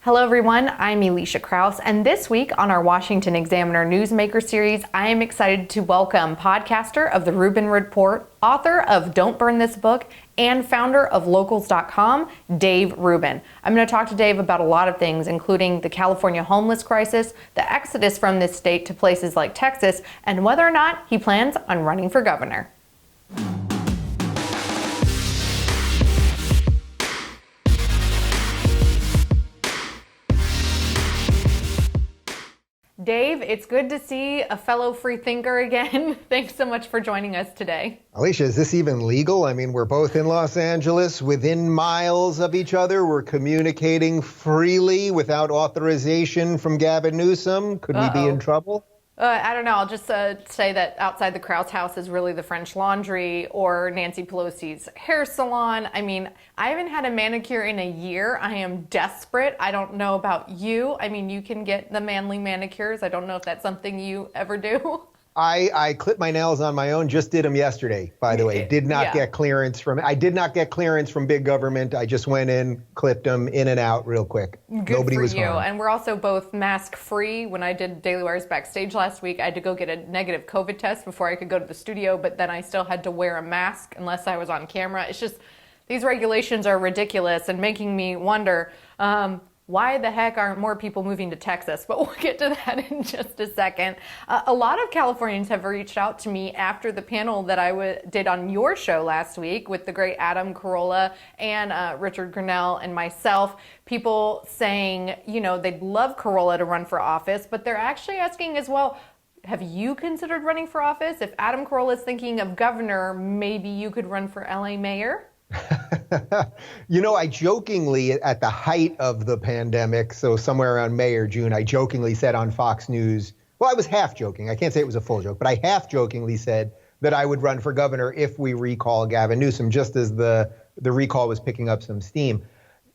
Hello everyone, I'm Elisha Krause, and this week on our Washington Examiner Newsmaker series, I am excited to welcome podcaster of the Rubin Report, author of Don't Burn This Book, and founder of Locals.com, Dave Rubin. I'm going to talk to Dave about a lot of things, including the California homeless crisis, the exodus from this state to places like Texas, and whether or not he plans on running for governor. Dave, it's good to see a fellow free thinker again. Thanks so much for joining us today. Alicia, is this even legal? I mean, we're both in Los Angeles, within miles of each other. We're communicating freely without authorization from Gavin Newsom. Could we be in trouble? I don't know. I'll just say that outside the Krause house is really the French Laundry or Nancy Pelosi's hair salon. I mean, I haven't had a manicure in a year. I am desperate. I don't know about you. I mean, you can get the manly manicures. I don't know if that's something you ever do. I clip my nails on my own. Just did them yesterday, by the way. Did not get clearance from big government. I just went in, clipped them in and out real quick. Nobody was harmed. And we're also both mask free. When I did Daily Wire's Backstage last week, I had to go get a negative COVID test before I could go to the studio, but then I still had to wear a mask unless I was on camera. It's just, these regulations are ridiculous and making me wonder, why the heck aren't more people moving to Texas? But we'll get to that in just a second. A lot of Californians have reached out to me after the panel that I did on your show last week with the great Adam Carolla and Richard Grinnell and myself. People saying, you know, they'd love Carolla to run for office, but they're actually asking as well, have you considered running for office? If Adam Carolla is thinking of governor, maybe you could run for LA mayor? You know, I jokingly, at the height of the pandemic, so somewhere around May or June, I jokingly said on Fox News, well, I was half joking. I can't say it was a full joke, but I half jokingly said that I would run for governor if we recall Gavin Newsom, just as the recall was picking up some steam.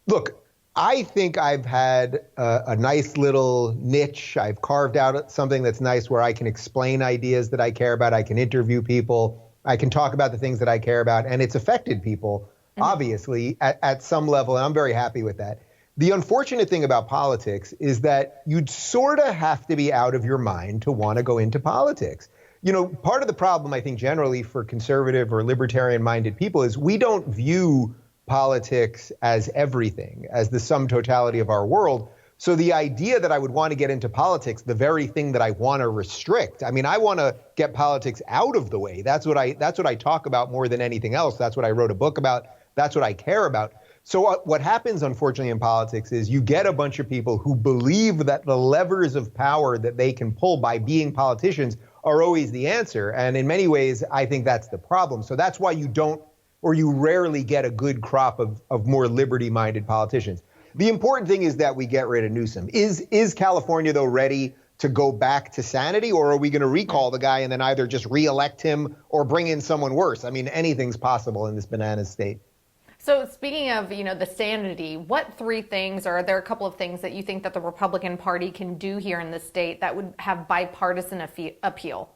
Look, I think I've had a nice little niche. I've carved out something that's nice where I can explain ideas that I care about. I can interview people. I can talk about the things that I care about, and it's affected people, obviously, at some level, and I'm very happy with that. The unfortunate thing about politics is that you'd sort of have to be out of your mind to want to go into politics. You know, part of the problem, I think, generally for conservative or libertarian-minded people is we don't view politics as everything, as the sum totality of our world. So the idea that I would want to get into politics, the very thing that I want to restrict, I mean, I want to get politics out of the way. That's what I talk about more than anything else. That's what I wrote a book about. That's what I care about. So what happens, unfortunately, in politics is you get a bunch of people who believe that the levers of power that they can pull by being politicians are always the answer. And in many ways, I think that's the problem. So that's why you don't, or you rarely get a good crop of more liberty-minded politicians. The important thing is that we get rid of Newsom. Is California, though, ready to go back to sanity, or are we going to recall the guy and then either just reelect him or bring in someone worse? I mean, anything's possible in this banana state. So speaking of, you know, the sanity, what three things, or are there a couple of things that you think that the Republican Party can do here in the state that would have bipartisan appeal?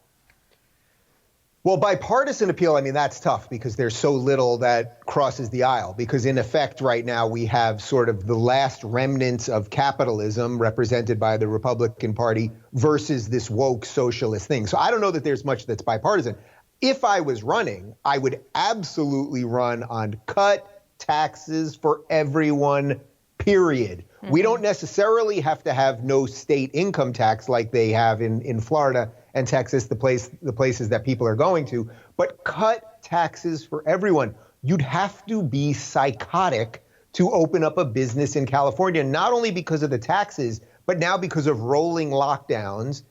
Well, bipartisan appeal, I mean, that's tough because there's so little that crosses the aisle. Because in effect, right now, we have sort of the last remnants of capitalism represented by the Republican Party versus this woke socialist thing. So I don't know that there's much that's bipartisan. If I was running, I would absolutely run on cut taxes for everyone, period. Mm-hmm. We don't necessarily have to have no state income tax like they have in Florida and Texas, the places that people are going to, but cut taxes for everyone. You'd have to be psychotic to open up a business in California, not only because of the taxes, but now because of rolling lockdowns,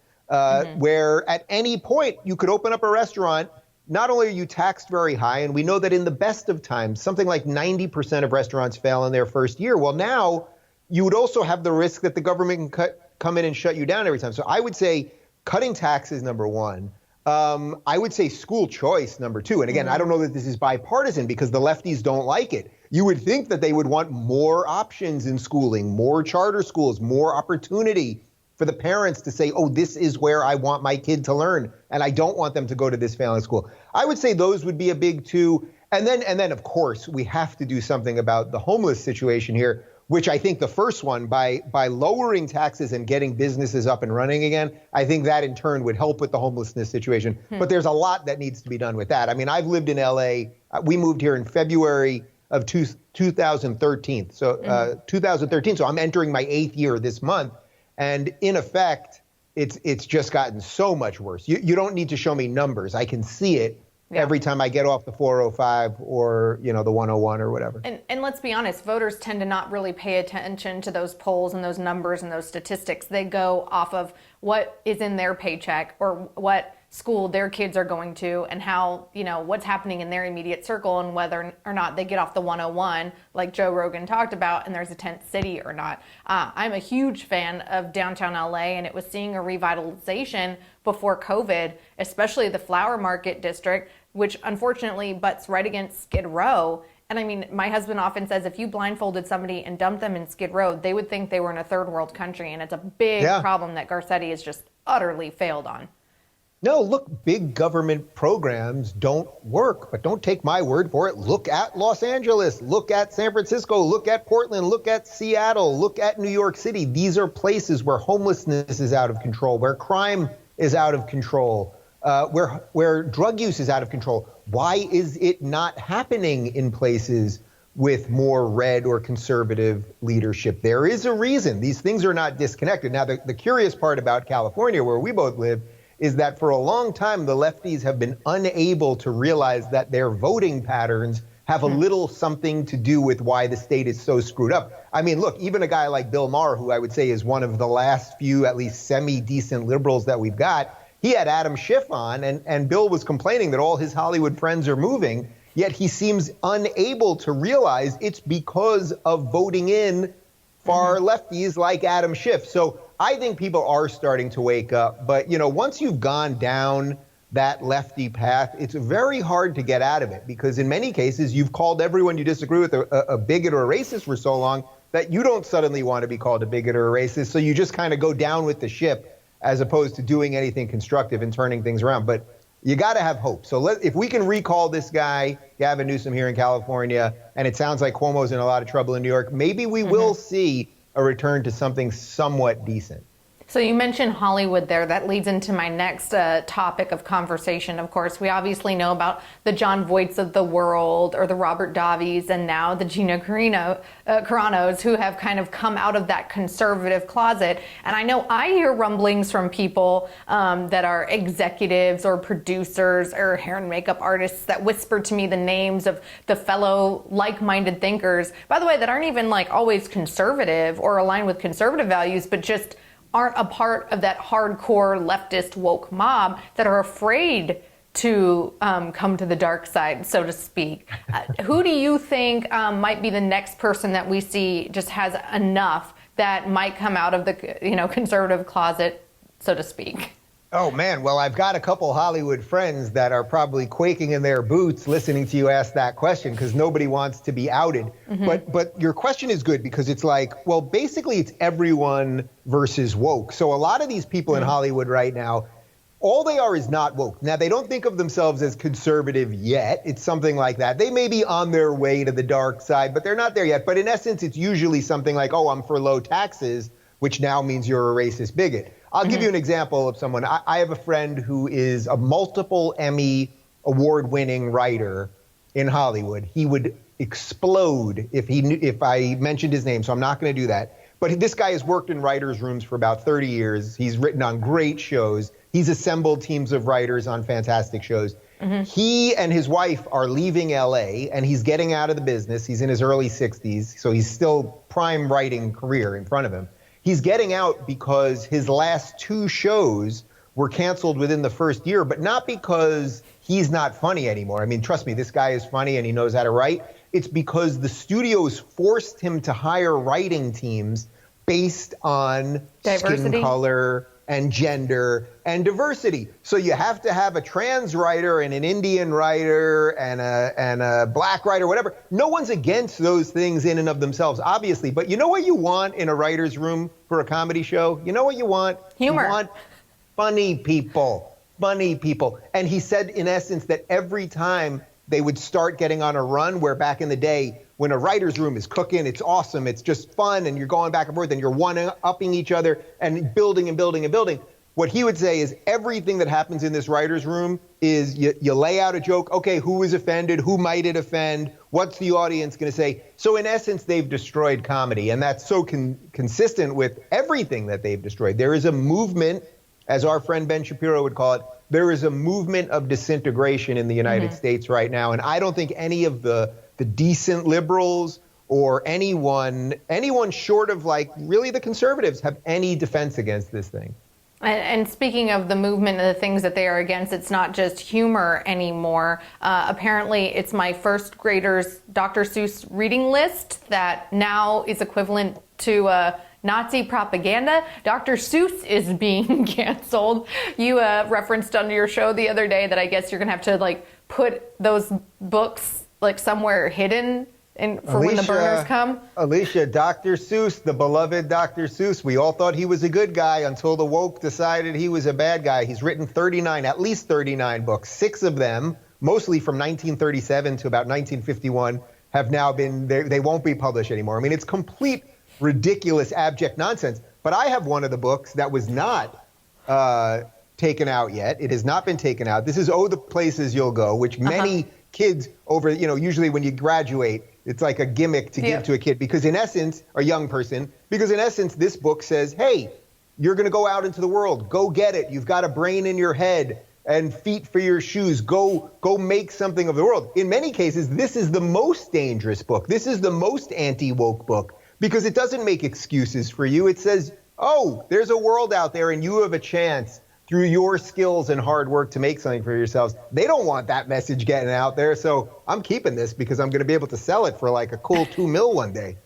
where at any point you could open up a restaurant. Not only are you taxed very high, and we know that in the best of times, something like 90% of restaurants fail in their first year. Well, now you would also have the risk that the government can come in and shut you down every time. So I would say cutting taxes, number one. I would say school choice, number two. And again, I don't know that this is bipartisan because the lefties don't like it. You would think that they would want more options in schooling, more charter schools, more opportunity for the parents to say, oh, this is where I want my kid to learn, and I don't want them to go to this failing school. I would say those would be a big two. And then, of course, we have to do something about the homeless situation here. which I think the first one, by lowering taxes and getting businesses up and running again, I think that in turn would help with the homelessness situation. But there's a lot that needs to be done with that. I mean, I've lived in LA. We moved here in February of 2013. So 2013. So I'm entering my 8th year this month. And in effect, it's just gotten so much worse. You don't need to show me numbers. I can see it. Yeah. Every time I get off the 405 or, the 101 or whatever. And let's be honest, voters tend to not really pay attention to those polls and those numbers and those statistics. They go off of what is in their paycheck or what school their kids are going to and how, what's happening in their immediate circle and whether or not they get off the 101, like Joe Rogan talked about, and there's a tent city or not. I'm a huge fan of downtown LA, and it was seeing a revitalization before COVID, especially the Flower Market district, which unfortunately butts right against Skid Row. And I mean, my husband often says if you blindfolded somebody and dumped them in Skid Row, they would think they were in a third world country. And it's a big problem that Garcetti has just utterly failed on. No, look, big government programs don't work, but don't take my word for it. Look at Los Angeles, look at San Francisco, look at Portland, look at Seattle, look at New York City. These are places where homelessness is out of control, where crime is out of control. Where drug use is out of control. Why is it not happening in places with more red or conservative leadership? There is a reason. These things are not disconnected. Now, the curious part about California, where we both live, is that for a long time, the lefties have been unable to realize that their voting patterns have a little something to do with why the state is so screwed up. I mean, look, even a guy like Bill Maher, who I would say is one of the last few, at least semi-decent liberals that we've got, he had Adam Schiff on, and Bill was complaining that all his Hollywood friends are moving, yet he seems unable to realize it's because of voting in far lefties like Adam Schiff. So I think people are starting to wake up. But, once you've gone down that lefty path, it's very hard to get out of it, because in many cases, you've called everyone you disagree with a bigot or a racist for so long that you don't suddenly want to be called a bigot or a racist. So you just kind of go down with the ship, as opposed to doing anything constructive and turning things around. But you got to have hope. So if we can recall this guy, Gavin Newsom, here in California, and it sounds like Cuomo's in a lot of trouble in New York, maybe we will see a return to something somewhat decent. So you mentioned Hollywood there. That leads into my next topic of conversation. Of course, we obviously know about the John Voights of the world, or the Robert Davis, and now the Gina Carano's, who have kind of come out of that conservative closet. And I know I hear rumblings from people that are executives or producers or hair and makeup artists that whisper to me the names of the fellow like-minded thinkers, by the way, that aren't even like always conservative or aligned with conservative values, but just aren't a part of that hardcore leftist woke mob, that are afraid to come to the dark side, so to speak. Who do you think might be the next person that we see just has enough that might come out of the conservative closet, so to speak? Oh, man. Well, I've got a couple Hollywood friends that are probably quaking in their boots listening to you ask that question, because nobody wants to be outed. But your question is good, because it's like, well, basically it's everyone versus woke. So a lot of these people in Hollywood right now, all they are is not woke. Now, they don't think of themselves as conservative yet. It's something like that. They may be on their way to the dark side, but they're not there yet. But in essence, it's usually something like, oh, I'm for low taxes, which now means you're a racist bigot. I'll give you an example of someone. I have a friend who is a multiple Emmy award-winning writer in Hollywood. He would explode if I mentioned his name, so I'm not going to do that. But this guy has worked in writers' rooms for about 30 years. He's written on great shows. He's assembled teams of writers on fantastic shows. He and his wife are leaving LA, and he's getting out of the business. He's in his early 60s, so he's still prime writing career in front of him. He's getting out because his last 2 shows were canceled within the first year, but not because he's not funny anymore. I mean, trust me, this guy is funny and he knows how to write. It's because the studios forced him to hire writing teams based on diversity, skin color, and gender and diversity. So you have to have a trans writer and an Indian writer and a black writer, whatever. No one's against those things in and of themselves, obviously. But you know what you want in a writer's room for a comedy show? You know what you want? Humor. You want funny people. Funny people. And he said, in essence, that every time they would start getting on a run, where back in the day, when a writer's room is cooking, it's awesome, it's just fun, and you're going back and forth, and you're one-upping each other and building and building and building. What he would say is everything that happens in this writer's room is you lay out a joke. Okay, who is offended? Who might it offend? What's the audience going to say? So in essence, they've destroyed comedy, and that's so consistent with everything that they've destroyed. There is a movement, as our friend Ben Shapiro would call it, there is a movement of disintegration in the United States right now, and I don't think any of the decent liberals or anyone short of like really the conservatives have any defense against this thing. And speaking of the movement and the things that they are against, it's not just humor anymore. Apparently, it's my first grader's Dr. Seuss reading list that now is equivalent to Nazi propaganda. Dr. Seuss is being canceled. You referenced on your show the other day that I guess you're going to have to like put those books like somewhere hidden for when the burners come. Alicia, Dr. Seuss, the beloved Dr. Seuss, we all thought he was a good guy until the woke decided he was a bad guy. He's written at least 39 books. 6 of them, mostly from 1937 to about 1951, have now been, they won't be published anymore. I mean, it's complete, ridiculous, abject nonsense. But I have one of the books that was not taken out yet. It has not been taken out. This is Oh, the Places You'll Go, which many kids over, usually when you graduate, it's like a gimmick to give to a kid because in essence, a young person, because in essence, this book says, hey, you're going to go out into the world. Go get it. You've got a brain in your head and feet for your shoes. Go make something of the world. In many cases, this is the most dangerous book. This is the most anti-woke book because it doesn't make excuses for you. It says, oh, there's a world out there and you have a chance through your skills and hard work to make something for yourselves. They don't want that message getting out there. So I'm keeping this because I'm going to be able to sell it for like a cool $2 million one day.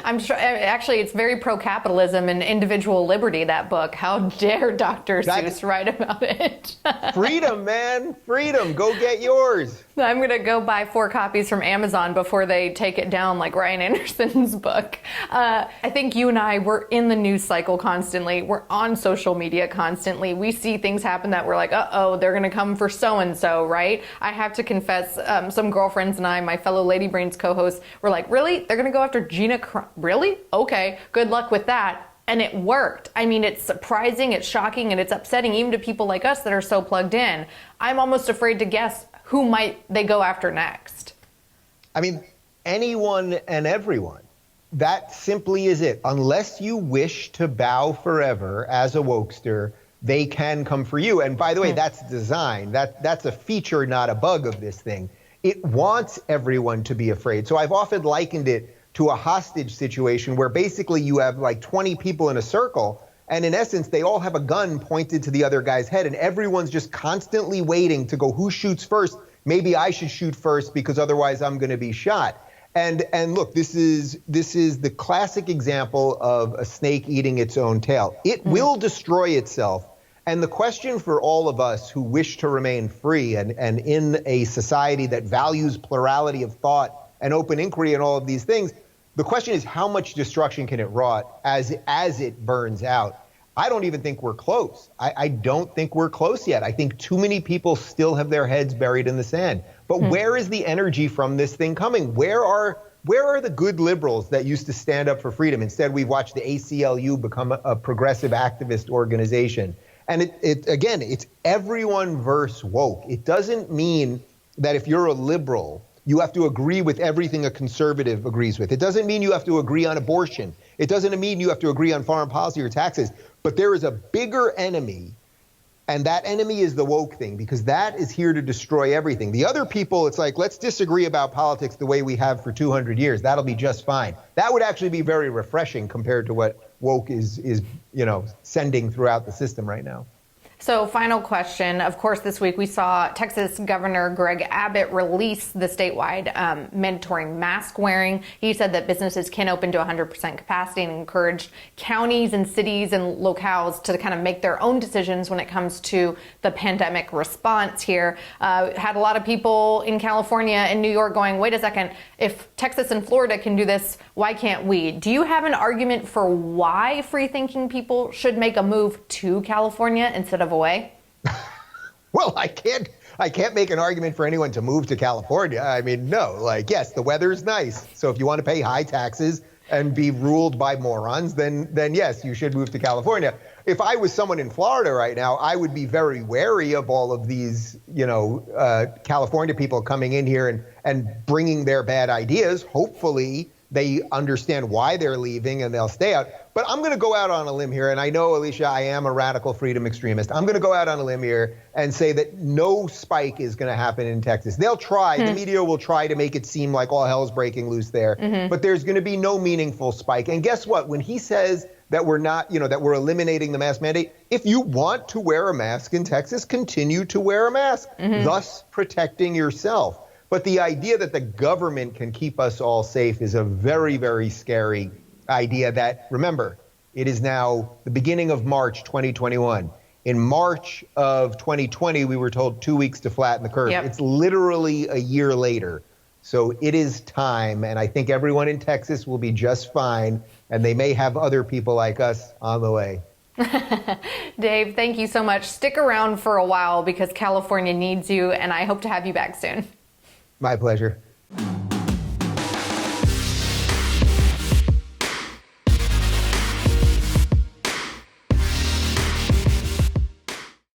I'm sure, actually, it's very pro-capitalism and individual liberty, that book. How dare Dr. Seuss write about it? Freedom, man. Freedom. Go get yours. I'm going to go buy 4 copies from Amazon before they take it down like Ryan Anderson's book. I think you and I, we're in the news cycle constantly. We're on social media constantly. We see things happen that we're like, uh-oh, they're going to come for so-and-so, right? I have to confess, some girlfriends and I, my fellow Lady Brains co-hosts, were like, really? They're going to go after Gina Really? Okay, good luck with that. And it worked. I mean, it's surprising, it's shocking, and it's upsetting even to people like us that are so plugged in. I'm almost afraid to guess who might they go after next. I mean, anyone and everyone. That simply is it. Unless you wish to bow forever as a wokester, they can come for you. And by the way, that's design. That's a feature, not a bug of this thing. It wants everyone to be afraid. So I've often likened it to a hostage situation where basically you have like 20 people in a circle, and in essence, they all have a gun pointed to the other guy's head, and everyone's just constantly waiting to go, who shoots first? Maybe I should shoot first because otherwise I'm going to be shot. And look, this is the classic example of a snake eating its own tail. It will destroy itself. And the question for all of us who wish to remain free and in a society that values plurality of thought and open inquiry and all of these things, the question is how much destruction can it wrought as it burns out? I don't even think we're close. I don't think we're close yet. I think too many people still have their heads buried in the sand. But where is the energy from this thing coming? Where are the good liberals that used to stand up for freedom? Instead, we've watched the ACLU become a progressive activist organization. And it's everyone versus woke. It doesn't mean that if you're a liberal, you have to agree with everything a conservative agrees with. It doesn't mean you have to agree on abortion. It doesn't mean you have to agree on foreign policy or taxes. But there is a bigger enemy, and that enemy is the woke thing, because that is here to destroy everything. The other people, it's like, let's disagree about politics the way we have for 200 years. That'll be just fine. That would actually be very refreshing compared to what woke is sending throughout the system right now. So final question. Of course, this week we saw Texas Governor Greg Abbott release the statewide mandatory mask wearing. He said that businesses can open to 100% capacity and encouraged counties and cities and locales to kind of make their own decisions when it comes to the pandemic response here. Had a lot of people in California and New York going, wait a second, if Texas and Florida can do this, why can't we? Do you have an argument for why free-thinking people should make a move to California instead of away? Well, I can't I can't make an argument for anyone to move to California. I mean, no, like, yes, the weather's nice. So if you want to pay high taxes and be ruled by morons, then yes, you should move to California. If I was someone in Florida right now, I would be very wary of all of these, California people coming in here and bringing their bad ideas. Hopefully they understand why they're leaving and they'll stay out. But I'm going to go out on a limb here. And I know, Alicia, I am a radical freedom extremist. I'm going to go out on a limb here and say that no spike is going to happen in Texas. They'll try. The media will try to make it seem like all hell's breaking loose there. But there's going to be no meaningful spike. And guess what? When he says that we're not, that we're eliminating the mask mandate, if you want to wear a mask in Texas, continue to wear a mask, thus protecting yourself. But the idea that the government can keep us all safe is a very, very scary idea that, remember, it is now the beginning of March 2021. In March of 2020, we were told 2 weeks to flatten the curve. It's literally a year later. So it is time, and I think everyone in Texas will be just fine, and they may have other people like us on the way. Dave, thank you so much. Stick around for a while because California needs you, and I hope to have you back soon. My pleasure.